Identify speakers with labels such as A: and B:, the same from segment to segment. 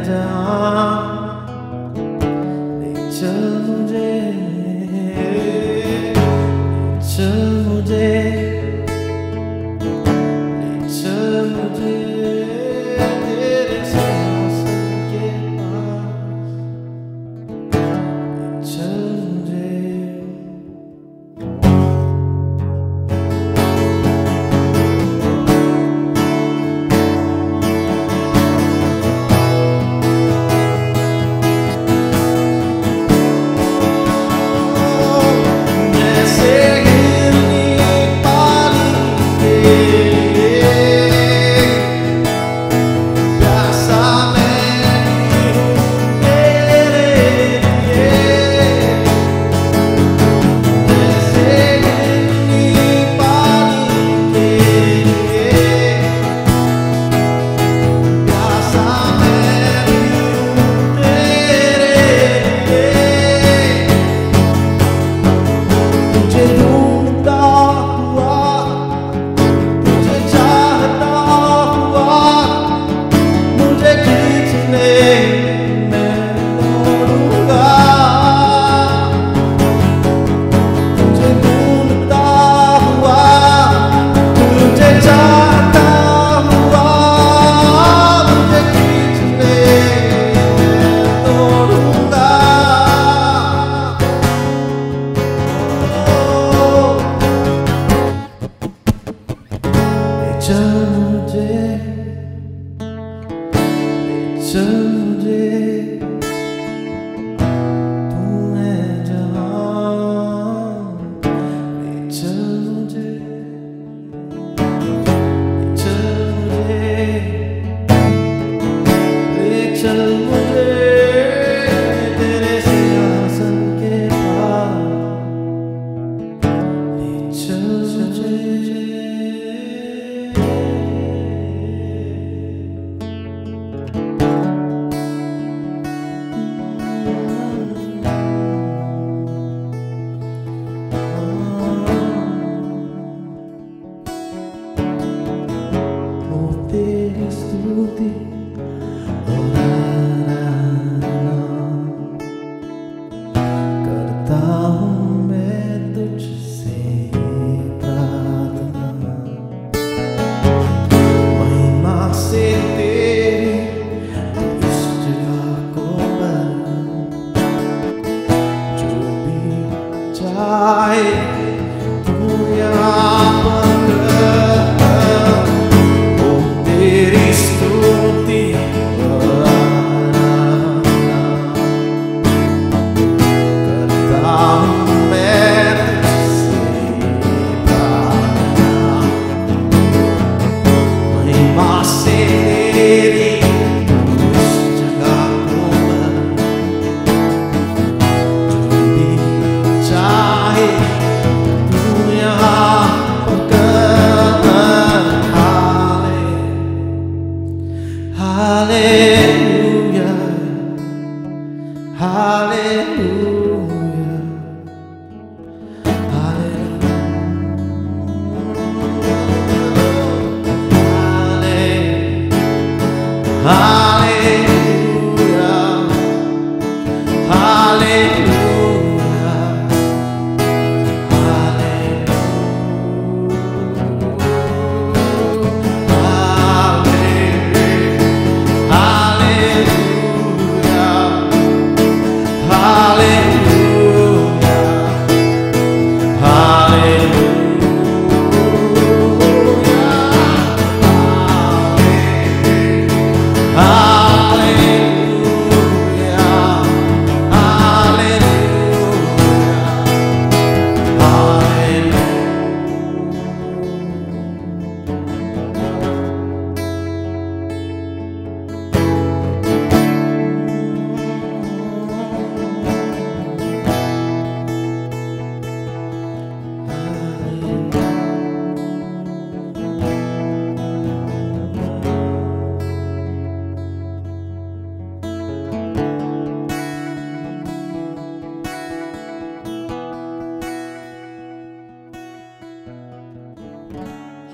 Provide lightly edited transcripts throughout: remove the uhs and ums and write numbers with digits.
A: जहाँ ले चल मुझे, तेरे सिंहासन के पास चल मुझे।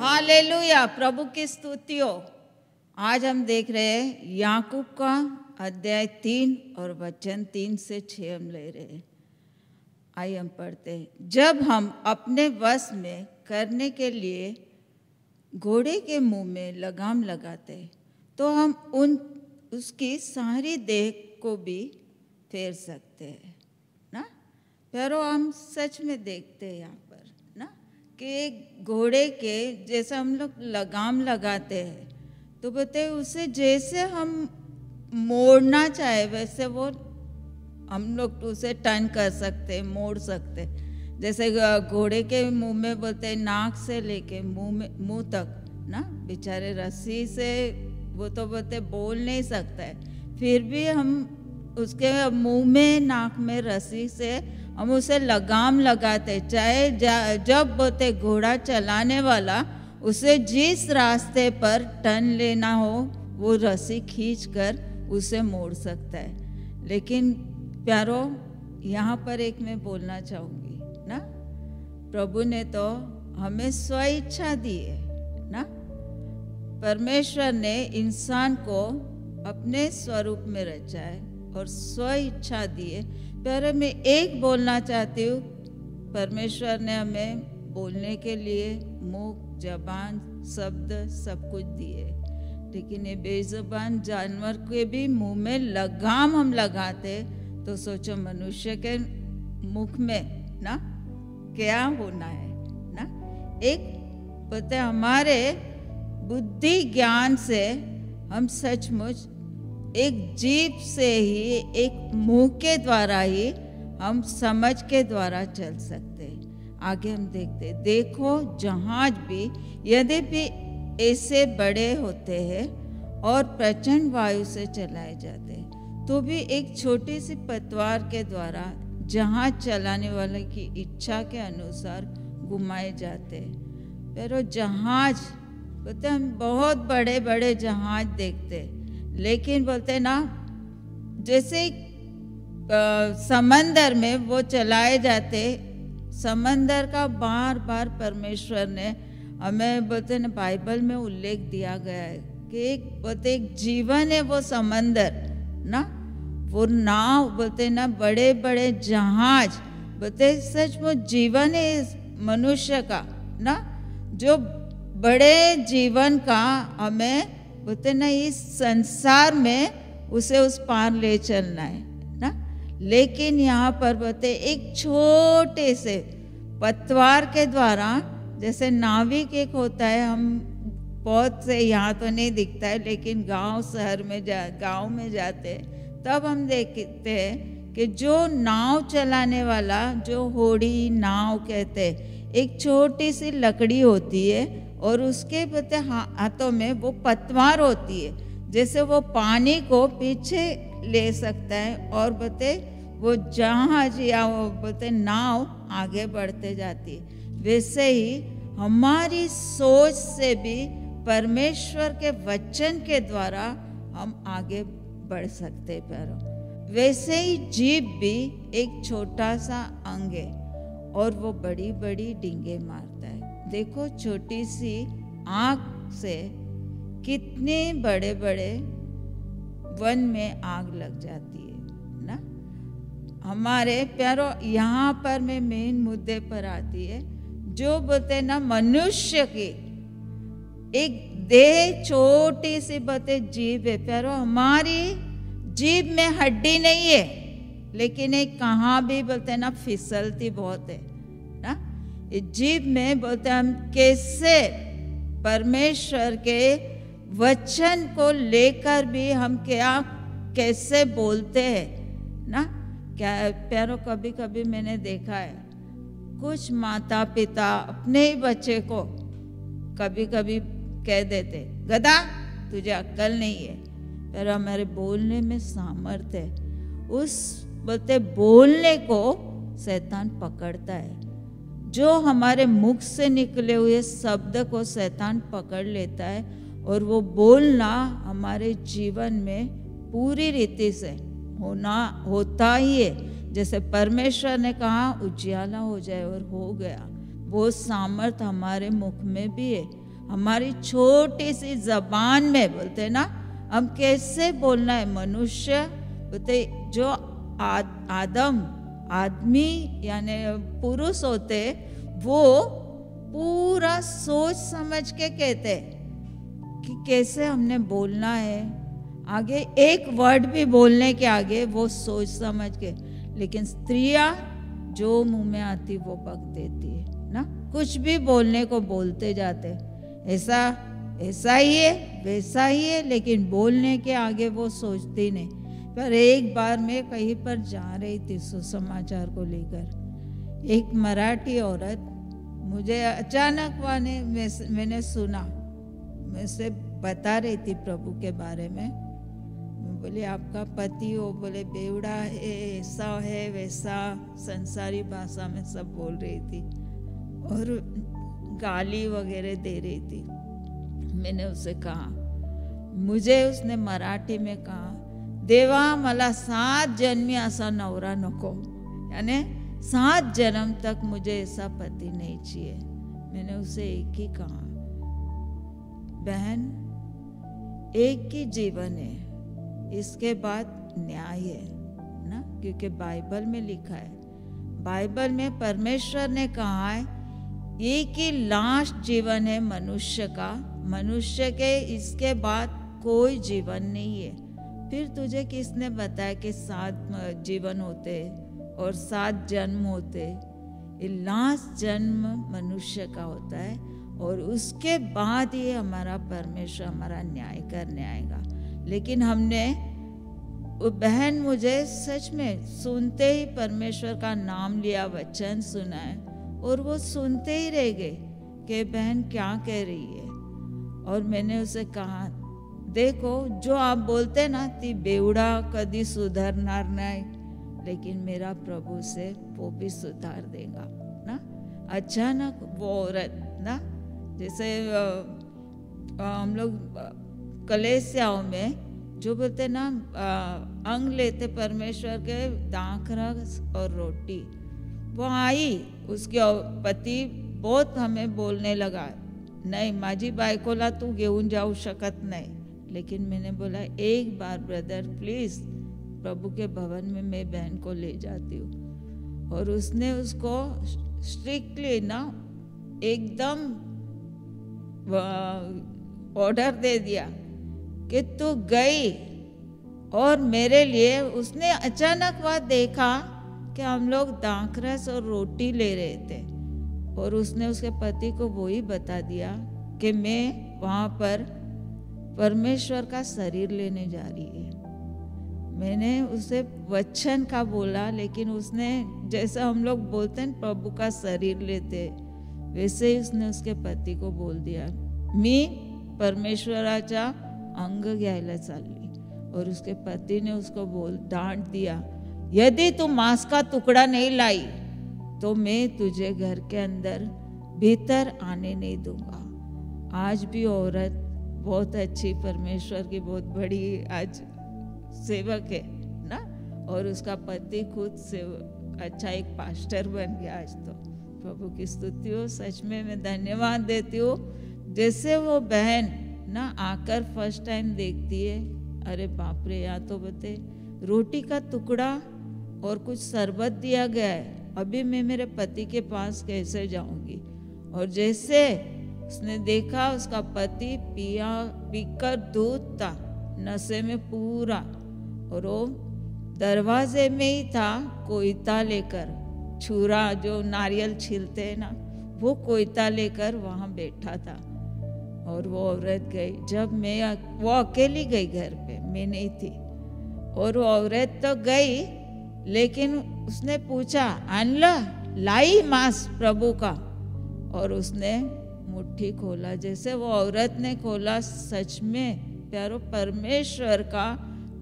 B: हालेलुया, प्रभु की स्तुति हो। आज हम देख रहे हैं याकूब का अध्याय 3 और वचन 3 से 6 हम ले रहे हैं। आइए हम पढ़ते हैं। जब हम अपने वश में करने के लिए घोड़े के मुंह में लगाम लगाते तो हम उसकी सारी देह को भी फेर सकते हैं ना। प्यारो, हम सच में देखते हैं यहाँ पर ना कि घोड़े के जैसे हम लोग लगाम लगाते हैं तो बोलते उसे जैसे हम मोड़ना चाहे वैसे वो हम लोग उसे टर्न कर सकते, मोड़ सकते। जैसे घोड़े के मुंह में बोलते नाक से लेके मुंह तक ना, बेचारे रस्सी से वो तो बोलते बोल नहीं सकता है, फिर भी हम उसके मुंह में नाक में रस्सी से हम उसे लगाम लगाते। चाहे जब बोलते घोड़ा चलाने वाला उसे जिस रास्ते पर टर्न लेना हो वो रस्सी खींच कर उसे मोड़ सकता है। लेकिन प्यारो, यहाँ पर एक मैं बोलना चाहूँगी ना, प्रभु ने तो हमें स्व इच्छा दी है ना। परमेश्वर ने इंसान को अपने स्वरूप में रचा है और स्व इच्छा दी है। प्यारे, मैं एक बोलना चाहती हूँ, परमेश्वर ने हमें बोलने के लिए मुख, जबान, शब्द सब कुछ दिए, लेकिन ये बेजुबान जानवर के भी मुंह में लगाम हम लगाते तो सोचो मनुष्य के मुख में ना क्या होना है ना। एक पता हमारे बुद्धि ज्ञान से हम सचमुच एक जीभ से ही, एक मुंह के द्वारा ही हम समझ के द्वारा चल सकते हैं। आगे हम देखते, देखो जहाज भी यद्यपि ऐसे बड़े होते हैं और प्रचंड वायु से चलाए जाते हैं तो भी एक छोटी सी पतवार के द्वारा जहाज चलाने वाले की इच्छा के अनुसार घुमाए जाते हैं। पर जहाज बोलते हम बहुत बड़े बड़े जहाज देखते, लेकिन बोलते ना जैसे समंदर में वो चलाए जाते, समंदर का बार बार परमेश्वर ने हमें बोलते ना बाइबल में उल्लेख दिया गया है कि एक जीवन है वो समंदर ना, वो नाव बोलते ना, बड़े बड़े जहाज बोलते सचमुच जीवन है इस मनुष्य का ना, जो बड़े जीवन का हमें बोलते ना इस संसार में उसे उस पार ले चलना है ना। लेकिन यहाँ पर बोलते एक छोटे से पतवार के द्वारा, जैसे नाविक एक होता है, हम बहुत से यहाँ तो नहीं दिखता है, लेकिन गांव में जाते तब हम देखते हैं कि जो नाव चलाने वाला, जो होड़ी नाव कहते हैं, एक छोटी सी लकड़ी होती है और उसके बोलते हाथों में वो पतवार होती है, जैसे वो पानी को पीछे ले सकता है और बोलते वो जहाज या वो बोलते नाव आगे बढ़ते जाती है। वैसे ही हमारी सोच से भी परमेश्वर के वचन के द्वारा हम आगे बढ़ सकते हैं। वैसे ही जीभ भी एक छोटा सा अंग है और वो बड़ी बड़ी डींगे मारता है। देखो छोटी सी आग से कितने बड़े बड़े वन में आग लग जाती है ना। हमारे प्यारो, यहाँ पर मैं मेन मुद्दे पर आती है, जो बोलते ना मनुष्य की एक देह छोटी सी बोलते जीभ है। प्यारो, हमारी जीभ में हड्डी नहीं है, लेकिन एक कहाँ भी बोलते ना फिसलती बहुत है ना। इस जीभ में बोलते हम कैसे परमेश्वर के वचन को लेकर भी हम क्या कैसे बोलते हैं ना। क्या प्यारो, कभी कभी मैंने देखा है कुछ माता पिता अपने ही बच्चे को कभी कभी कह देते, गधा तुझे अक्ल नहीं है। पर हमारे बोलने में सामर्थ्य है, उस बोलते बोलने को शैतान पकड़ता है। जो हमारे मुख से निकले हुए शब्द को शैतान पकड़ लेता है और वो बोलना हमारे जीवन में पूरी रीति से होता ही है। जैसे परमेश्वर ने कहा उजियाला हो जाए और हो गया, वो सामर्थ हमारे मुख में भी है। हमारी छोटी सी जबान में बोलते ना हम कैसे बोलना है। मनुष्य बोलते जो आदमी यानी पुरुष होते, वो पूरा सोच समझ के कहते कि कैसे हमने बोलना है, आगे एक वर्ड भी बोलने के आगे वो सोच समझ के। लेकिन स्त्रियां जो मुंह में आती वो बक देती है ना, कुछ भी बोलने को बोलते जाते, ऐसा ही है वैसा ही है, लेकिन बोलने के आगे वो सोचती नहीं। पर एक बार मैं कहीं पर जा रही थी सुसमाचार को लेकर, एक मराठी औरत मुझे अचानक मैंने सुना, मुझसे बता रही थी प्रभु के बारे में। मैं बोली आपका पति हो, बोले बेवड़ा है, ऐसा है वैसा, संसारी भाषा में सब बोल रही थी और गाली वगैरह दे रही थी। मैंने उसे कहा, मुझे उसने मराठी में कहा, देवा मला 7 जन्मी असा नवरा नको, यानी 7 जन्म तक मुझे ऐसा पति नहीं चाहिए। मैंने उसे एक ही कहा, बहन एक ही जीवन है, इसके बाद न्याय है ना, क्योंकि बाइबल में लिखा है, बाइबल में परमेश्वर ने कहा है एक ही लास्ट जीवन है मनुष्य का, मनुष्य के इसके बाद कोई जीवन नहीं है। फिर तुझे किसने बताया कि 7 जीवन होते और 7 जन्म होते? ये लास्ट जन्म मनुष्य का होता है और उसके बाद ये हमारा परमेश्वर हमारा न्याय करने आएगा। लेकिन हमने बहन मुझे सच में सुनते ही परमेश्वर का नाम लिया, वचन सुना है और वो सुनते ही रह गए कि बहन क्या कह रही है। और मैंने उसे कहा, देखो जो आप बोलते ना ती बेवड़ा कदी सुधारनार नहीं, लेकिन मेरा प्रभु से वो भी सुधार देगा ना। अचानक वो औरत ना, जैसे हम लोग कलेसियाओं में जो बोलते ना अंग लेते परमेश्वर के, दाखरस और रोटी, वो आई, उसके पति बहुत हमें बोलने लगा, नाही माझी बायकोला तू घेऊन जाऊ शकत नाही। लेकिन मैंने बोला एक बार ब्रदर प्लीज प्रभु के भवन में मैं बहन को ले जाती हूँ। और उसने उसको स्ट्रिक्टली ना एकदम ऑर्डर दे दिया कि तू गई। और मेरे लिए उसने अचानक वह देखा कि हम लोग दाखरस और रोटी ले रहे थे और उसने उसके पति को वही बता दिया कि मैं वहाँ पर परमेश्वर का शरीर लेने जा रही है। मैंने उसे वचन का बोला, लेकिन उसने जैसा हम लोग बोलते हैं प्रभु का शरीर लेते, वैसे ही उसने उसके पति को बोल दिया मी परमेश्वराचा अंग घ्यायला चालली। और उसके पति ने उसको डांट दिया, यदि तू मांस का टुकड़ा नहीं लाई तो मैं तुझे घर के अंदर भीतर आने नहीं दूंगा। आज भी औरत बहुत अच्छी, परमेश्वर की बहुत बड़ी आज सेवक है ना, और उसका पति खुद से अच्छा एक पास्टर बन गया आज। तो प्रभु की स्तुति हो, सच में मैं धन्यवाद देती हूँ। जैसे वो बहन ना आकर फर्स्ट टाइम देखती है, अरे बाप रे, यहाँ तो बते रोटी का टुकड़ा और कुछ शरबत दिया गया है, अभी मैं मेरे पति के पास कैसे जाऊंगी। और जैसे उसने देखा उसका पति पीकर दूध था नशे में पूरा, और वो दरवाजे में ही था कोयता लेकर, छुरा जो नारियल छीलते हैं ना, वो कोयता लेकर वहाँ बैठा था। और वो औरत गई, जब वो अकेली गई घर पे, मैं नहीं थी। और वो औरत तो गई, लेकिन उसने पूछा अनला लाई मांस प्रभु का, और उसने मुट्ठी खोला। जैसे वो औरत ने खोला, सच में प्यारो परमेश्वर का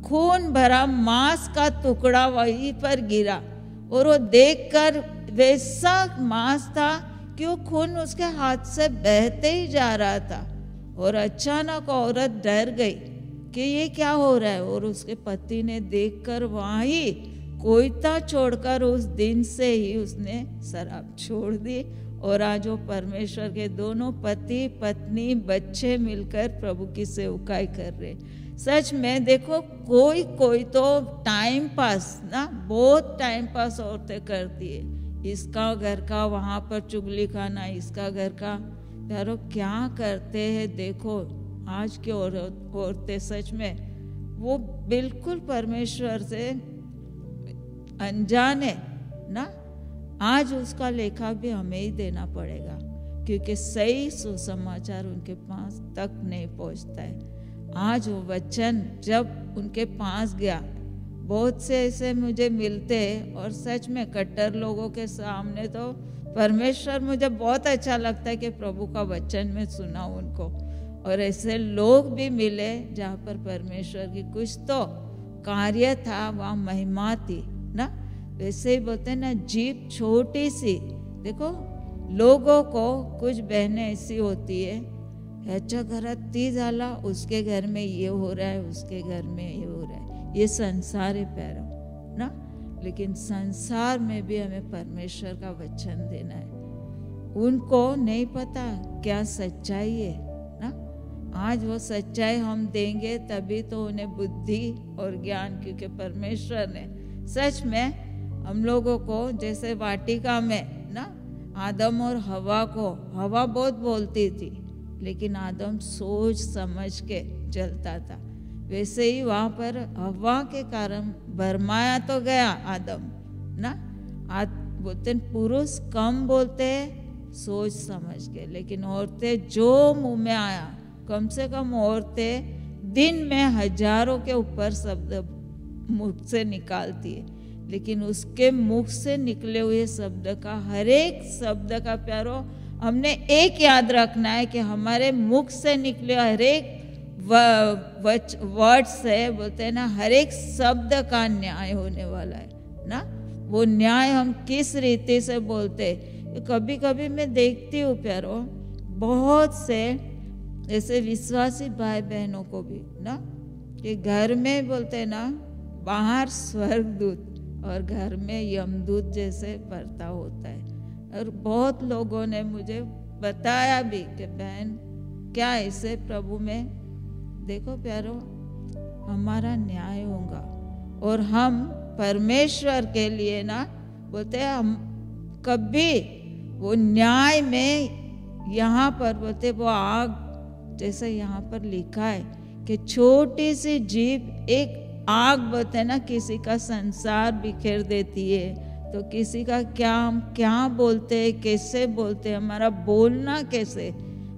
B: खून भरा मांस का टुकड़ा वहीं पर गिरा। और वो देखकर वैसा मांस था कि वो खून उसके हाथ से बहते ही जा रहा था। और अचानक औरत डर गई कि ये क्या हो रहा है। और उसके पति ने देखकर वहाँ ही कोयता छोड़कर उस दिन से ही उसने शराब छोड़ दी। और आज वो परमेश्वर के दोनों पति पत्नी बच्चे मिलकर प्रभु की सेवकाई कर रहे। सच में देखो, कोई कोई तो टाइम पास ना, बहुत टाइम पास औरतें करती है, इसका घर का वहाँ पर चुगली खाना, इसका घर का। यारो क्या करते हैं देखो आज की औरतें, सच में वो बिल्कुल परमेश्वर से अनजान है ना। आज उसका लेखा भी हमें ही देना पड़ेगा, क्योंकि सही सुसमाचार उनके पास तक नहीं पहुंचता है। आज वो वचन जब उनके पास गया, बहुत से ऐसे मुझे मिलते हैं, और सच में कट्टर लोगों के सामने तो परमेश्वर, मुझे बहुत अच्छा लगता है कि प्रभु का वचन में सुना उनको, और ऐसे लोग भी मिले जहाँ पर परमेश्वर की कुछ तो कार्य था, वहाँ महिमा थी ना। वैसे ही बोलते ना, जीप छोटी सी, देखो लोगों को कुछ बहनें ऐसी होती है, ह्याच्या घरात ती झाला, उसके घर में ये हो रहा है, उसके घर में ये हो रहा है, ये संसार है पैरों ना। लेकिन संसार में भी हमें परमेश्वर का वचन देना है। उनको नहीं पता क्या सच्चाई है ना। आज वो सच्चाई हम देंगे तभी तो उन्हें बुद्धि और ज्ञान, क्योंकि परमेश्वर ने सच में हम लोगों को, जैसे वाटिका में ना आदम और हवा को, हवा बहुत बोलती थी लेकिन आदम सोच समझ के चलता था, वैसे ही वहाँ पर हवा के कारण भरमाया तो गया आदम ना। बोलते पुरुष कम बोलते हैं सोच समझ के, लेकिन औरतें जो मुंह में आया, कम से कम औरतें दिन में हजारों के ऊपर शब्द मुख से निकालती है, लेकिन उसके मुख से निकले हुए शब्द का, हर एक शब्द का प्यारो हमने एक याद रखना है कि हमारे मुख से निकले हर एक वर्ड से, बोलते हैं ना, हर एक शब्द का न्याय होने वाला है ना। वो न्याय हम किस रीति से बोलते। कभी कभी मैं देखती हूँ प्यारो, बहुत से ऐसे विश्वासी भाई बहनों को भी ना, कि घर में बोलते हैं ना, बाहर स्वर्गदूत और घर में यमदूत जैसे बर्ताव होता है। और बहुत लोगों ने मुझे बताया भी कि बहन क्या ऐसे प्रभु में, देखो प्यारो, हमारा न्याय होगा और हम परमेश्वर के लिए ना, बोलते हैं हम कभी वो न्याय में, यहाँ पर बोलते वो आग, जैसे यहाँ पर लिखा है कि छोटी सी जीभ एक आग, बोलते हैं ना, किसी का संसार बिखेर देती है। तो किसी का क्या, हम क्या बोलते हैं, कैसे बोलते हैं, हमारा बोलना कैसे।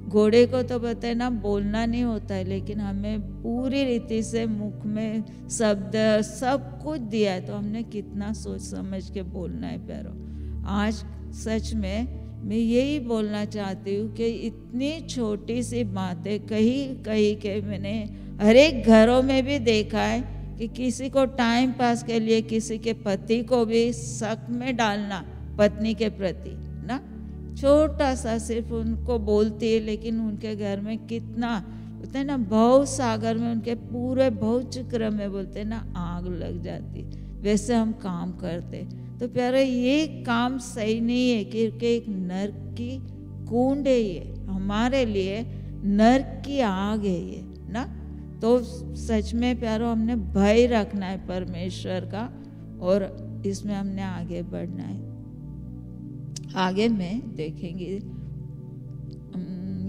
B: घोड़े को तो बोलते हैं ना बोलना नहीं होता है, लेकिन हमें पूरी रीति से मुख में शब्द सब कुछ दिया है, तो हमने कितना सोच समझ के बोलना है प्यारो। आज सच में मैं यही बोलना चाहती हूँ कि इतनी छोटी सी बातें कहीं कहीं के मैंने हर एक घरों में भी देखा है कि किसी को टाइम पास के लिए किसी के पति को भी शक में डालना, पत्नी के प्रति ना, छोटा सा सिर्फ उनको बोलती है, लेकिन उनके घर में कितना, बोलते हैं ना, भव सागर में, उनके पूरे भव चक्र में, बोलते हैं ना, आग लग जाती। वैसे हम काम करते तो प्यारे, ये काम सही नहीं है, क्योंकि एक नर्क की कुंड है ये, हमारे लिए नर्क की आग है ये ना। तो सच में प्यारो, हमने भय रखना है परमेश्वर का, और इसमें हमने आगे बढ़ना है। आगे में देखेंगे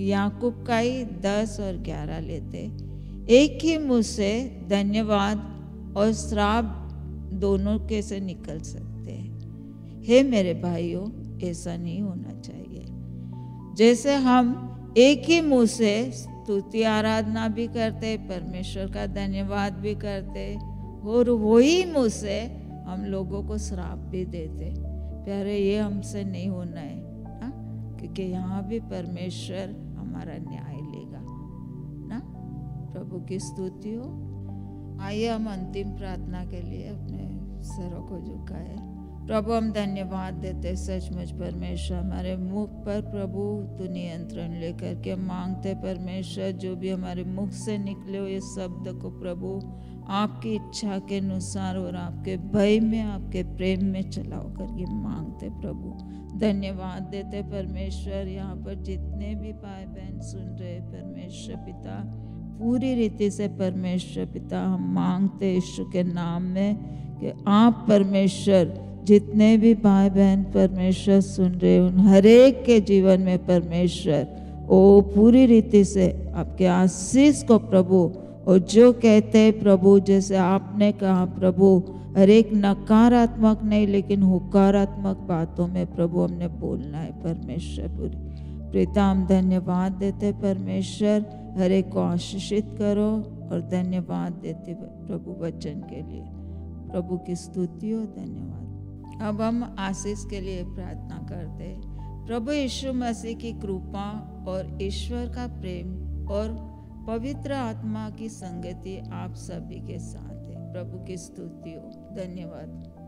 B: याकूब का ही 10 और 11 लेते। एक ही मुंह से धन्यवाद और श्राप दोनों कैसे निकल सकते हैं। हे मेरे भाइयों, ऐसा नहीं होना चाहिए। जैसे हम एक ही मुंह से स्तुति आराधना भी करते, परमेश्वर का धन्यवाद भी करते, और वही मुंह से हम लोगों को श्राप भी देते। प्यारे, ये हमसे नहीं होना है ना, क्योंकि यहाँ भी परमेश्वर हमारा न्याय लेगा ना। प्रभु की स्तुति हो। आइए हम अंतिम प्रार्थना के लिए अपने सरों को झुकाए। प्रभु, हम धन्यवाद देते सचमुच परमेश्वर, हमारे मुख पर प्रभु तू नियंत्रण लेकर के मांगते परमेश्वर, जो भी हमारे मुख से निकले हुए शब्द को प्रभु आपकी इच्छा के अनुसार और आपके भय में, आपके प्रेम में चलाओ करके मांगते प्रभु। धन्यवाद देते परमेश्वर, यहाँ पर जितने भी भाई बहन सुन रहे परमेश्वर पिता, पूरी रीति से परमेश्वर पिता हम मांगते यीशु के नाम में कि आप परमेश्वर जितने भी भाई बहन परमेश्वर सुन रहे उन हर एक के जीवन में परमेश्वर ओ पूरी रीति से आपके आशीष को प्रभु, और जो कहते हैं प्रभु जैसे आपने कहा प्रभु हर एक नकारात्मक नहीं लेकिन हुकारात्मक बातों में प्रभु हमने बोलना है परमेश्वर। पूरी पिता हम धन्यवाद देते परमेश्वर, हर एक को आशीषित करो और धन्यवाद देते प्रभु वचन के लिए। प्रभु की स्तुति हो, धन्यवाद। अब हम आशीष के लिए प्रार्थना करते हैं। प्रभु यीशु मसीह की कृपा और ईश्वर का प्रेम और पवित्र आत्मा की संगति आप सभी के साथ है। प्रभु की स्तुति हो, धन्यवाद।